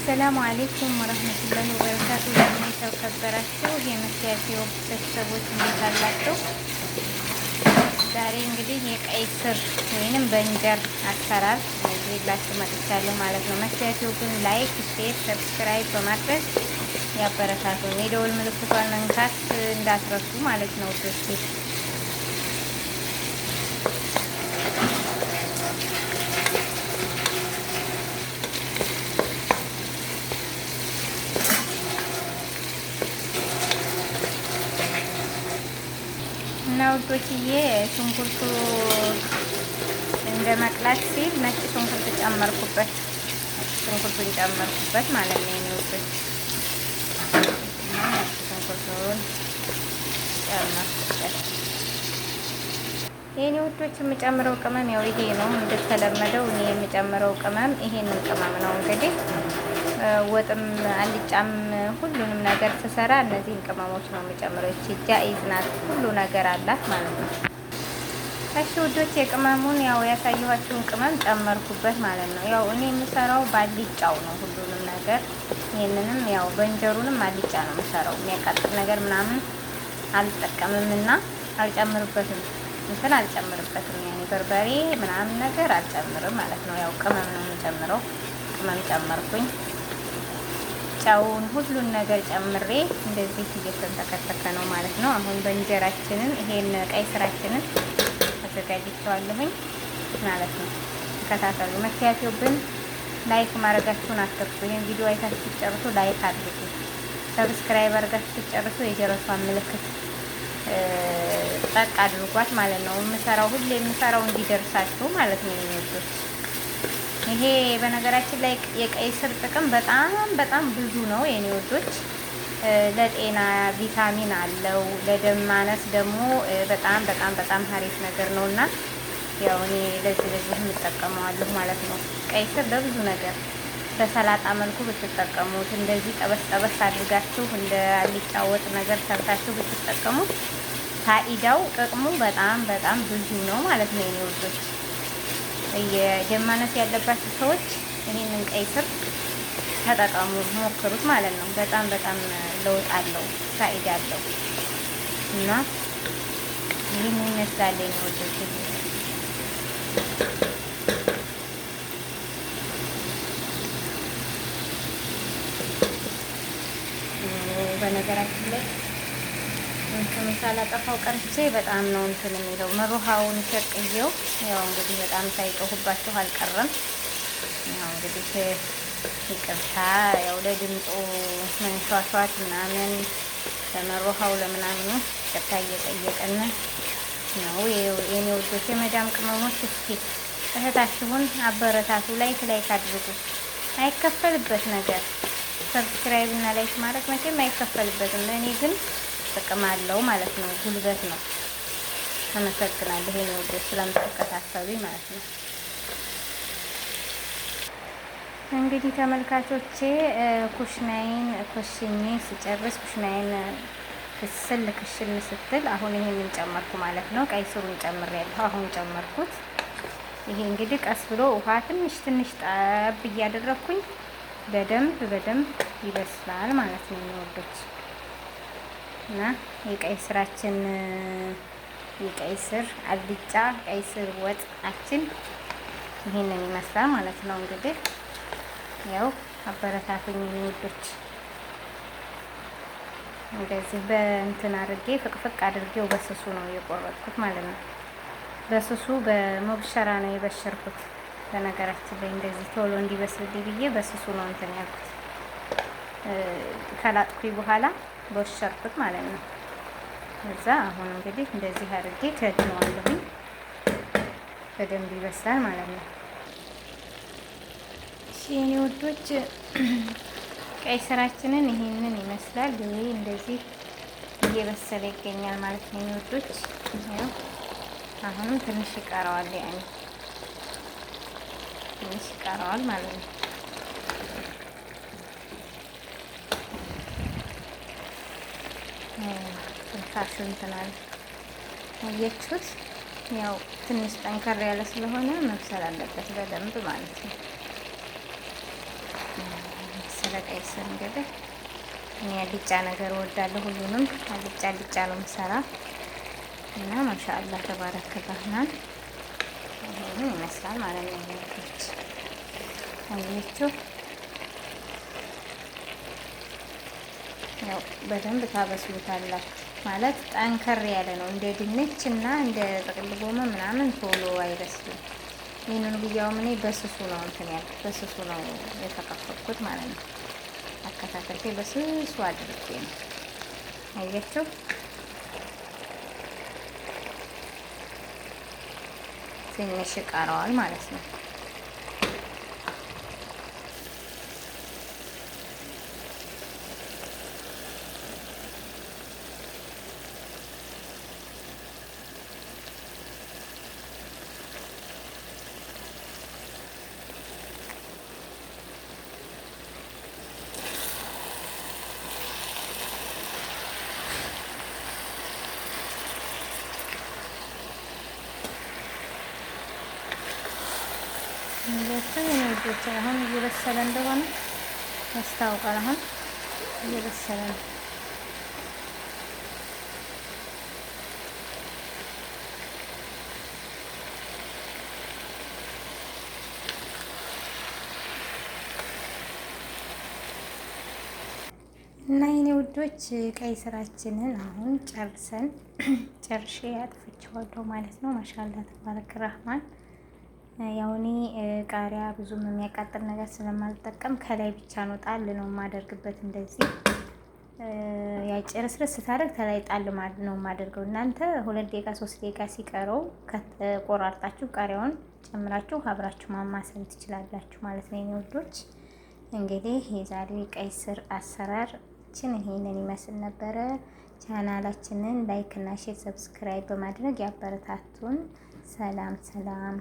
አሰላሙ አሌይኩም ወረህመቱላሂ ወበረካቱ። የተከበራችሁ የመክያፊዮ ቤተሰቦች እንዴት አላችሁ? ዛሬ እንግዲህ የቀይ ስር ወይንም በእንጀር አሰራር ይዤላችሁ መጥቻለሁ ማለት ነው። መክያፊዮ ግን ላይክ፣ ሼር፣ ሰብስክራይብ በማድረግ ያበረታቱን። የደወል ምልክቷን መንካት እንዳትረሱ ማለት ነው። እና ውዶችዬ ሽንኩርቱ እንደ መቅላት ሲል ነጭ ሽንኩርት ጨመርኩበት። ሽንኩርቱን ጨመርኩበት ማለት ነው። የኔ ውዶች ነጭ ሽንኩርቱን ጨመርኩበት። የኔ ውዶች የምጨምረው ቅመም ያው ይሄ ነው። እንደተለመደው እኔ የምጨምረው ቅመም ይሄንን ቅመም ነው። እንግዲህ ወጥም አልጫም ሁሉንም ነገር ስሰራ እነዚህን ቅመሞች ነው የምጨምረው። እቺ ጃኢዝ ናት፣ ሁሉ ነገር አላት ማለት ነው። እሺ ውዶች የቅመሙን ያው ያሳየኋችሁን ቅመም ጨመርኩበት ማለት ነው። ያው እኔ የምሰራው ባልጫው ነው ሁሉንም ነገር። ይሄንንም ያው በእንጀሩንም አልጫ ነው የምሰራው። የሚያቃጥል ነገር ምናምን አልጠቀምምና አልጨምርበትም፣ እንትን አልጨምርበትም። ያኔ በርበሬ ምናምን ነገር አልጨምርም ማለት ነው። ያው ቅመም ነው የምጨምረው። ቅመም ጨመርኩኝ። ጨውን ሁሉን ነገር ጨምሬ እንደዚህ እየተንተከተከ ነው ማለት ነው። አሁን በእንጀራችንን ይሄን ቀይ ስራችንን አዘጋጅቼዋለሁኝ ማለት ነው። ተከታተሉ። መክያፊዮ ግን ላይክ ማድረጋችሁን አትርሱ። ይሄን ቪዲዮ አይታችሁ ጨርሱ፣ ላይክ አድርጉ። ሰብስክራይብ አድርጋችሁ ጨርሱ። የጀረሷን ምልክት ጠቅ አድርጓት ማለት ነው። ሁሌ የምሰራው እንዲደርሳችሁ ማለት ነው የሚወዱት። ይሄ በነገራችን ላይ የቀይ ስር ጥቅም በጣም ብዙ ነው የኔ ወዶች። ለጤና ቪታሚን አለው። ለደም ማነስ ደግሞ በጣም ሀሪፍ ነገር ነውና ያው እኔ ለዚህ የምጠቀመዋለሁ ማለት ነው። ቀይ ስር ለብዙ ነገር በሰላጣ መልኩ ብትጠቀሙት፣ እንደዚህ ጠበስ አድርጋችሁ እንደ አልጫ ወጥ ነገር ሰርታችሁ ብትጠቀሙት ፋኢዳው ጥቅሙ በጣም ብዙ ነው ማለት ነው የኔ ወዶች። የደም ማነስ ያለባችሁ ሰዎች ይሄንን ቀይ ስር ተጠቀሙ፣ ሞክሩት ማለት ነው። በጣም ለውጥ አለው፣ ፋይዳ አለው እና ይህን ይመስላል ነው ወዶች። በነገራችን ላይ እንትን ሳላጠፋው ቀርቼ በጣም ነው እንትን የሚለው መሩሃውን ሸቅየው። ያው እንግዲህ በጣም ሳይጮህባችሁ አልቀረም። ያው እንግዲህ ይቅርታ፣ ያው ለድምፁ መንሿሿት ምናምን ለመሩሃው ለምናምኑ ይቅርታ እየጠየቀን ነው የኔ ውዶች። የመዳም ቅመሞች እስኪ እህታችሁን አበረታቱ። ላይክ አድርጉ። አይከፈልበት ነገር ሰብስክራይብ እና ላይክ ማድረግ መቼም አይከፈልበትም። ለእኔ ግን ጥቅም አለው ማለት ነው። ጉልበት ነው። አመሰግናለሁ የኔ ውዶች ስለምትከታተሉኝ ማለት ነው። እንግዲህ ተመልካቾቼ ኩሽናዬን ኮሽኜ ስጨርስ ኩሽናዬን ክሽን ስትል አሁን ይሄንን ጨመርኩ ማለት ነው። ቀይ ስሩን ጨምሬያለሁ። አሁን ጨመርኩት። ይሄ እንግዲህ ቀስ ብሎ ውሃ ትንሽ ጠብ እያደረኩኝ በደንብ ይበስላል ማለት ነው የኔ ውዶች። እና የቀይ ስራችን የቀይ ስር አልጫ ቀይ ስር ወጣችን ይሄንን ይመስላል ማለት ነው። እንግዲህ ያው አበረታቱኝ ውዶች። እንደዚህ በእንትን አድርጌ ፍቅፍቅ አድርጌው በስሱ ነው የቆረጥኩት ማለት ነው። በስሱ በመብሸራ ነው የበሸርኩት። በነገራችን ላይ እንደዚህ ቶሎ እንዲበስልልኝ ብዬ በስሱ ነው እንትን ያልኩት። ከላጥኩኝ በኋላ በሸርኩት ማለት ነው። እዛ አሁን እንግዲህ እንደዚህ አድርጌ ከድነዋለሁኝ። በደንብ ይበስላል ማለት ነው። እሺ የኔ ውዶች ቀይ ስራችንን ይሄንን ይመስላል። ይሄ እንደዚህ እየበሰለ ይገኛል ማለት ነው የኔ ውዶች። ያው አሁንም ትንሽ ይቀረዋል፣ ያኔ ትንሽ ይቀረዋል ማለት ነው። ትንፋሹ እንትናል አያችሁት? ያው ትንሽ ጠንከር ያለ ስለሆነ መብሰል አለበት በደንብ ማለት ነው። ለቀይ ስር እንግዲህ እኔ አልጫ ነገር እወዳለሁ። ሁሉንም አልጫ ነው የምሰራ እና ማሻአላህ ተባረከ ረህማን ይሄንን ይመስላል ማለት ነው። ወንዶች አያችሁ ያው በደንብ ታበስሉታላችሁ ማለት ጠንከር ያለ ነው። እንደ ድንች እና እንደ ጥቅል ጎመን ምናምን ቶሎ አይበስልም። ይህንን ብያውም እኔ በስሱ ነው እንትን ያልኩት በስሱ ነው የተከፈትኩት ማለት ነው። አከታተፌ በስሱ አድርጌ ነው አያችሁ። ትንሽ ይቀረዋል ማለት ነው። እንደዚህ ነው። አሁን እየበሰለ እንደሆነ ያስታውቃል። አሁን እየበሰለ ነው። እና የኔ ውዶች ቀይ ስራችንን አሁን ጨርሼ አጥፍቼዋለሁ ማለት ነው። ማሻአላ ተባረክ ረህማን። ያው እኔ ቃሪያ ብዙም የሚያቃጥል ነገር ስለማልጠቀም ከላይ ብቻ ነው ጣል ነው የማደርግበት። እንደዚህ ያጨርስርስ ስታደርግ ከላይ ጣል ነው የማደርገው። እናንተ 2 ደቂቃ 3 ደቂቃ ሲቀረው ቆራርጣችሁ ቃሪያውን ጨምራችሁ አብራችሁ ማማሰል ትችላላችሁ ማለት ነው። የኔ ውዶች እንግዲህ የዛሬ ቀይ ስር አሰራርችን ይሄንን ይመስል ነበረ። ቻናላችንን ላይክ እና ሼር ሰብስክራይብ በማድረግ ያበረታቱን። ሰላም ሰላም።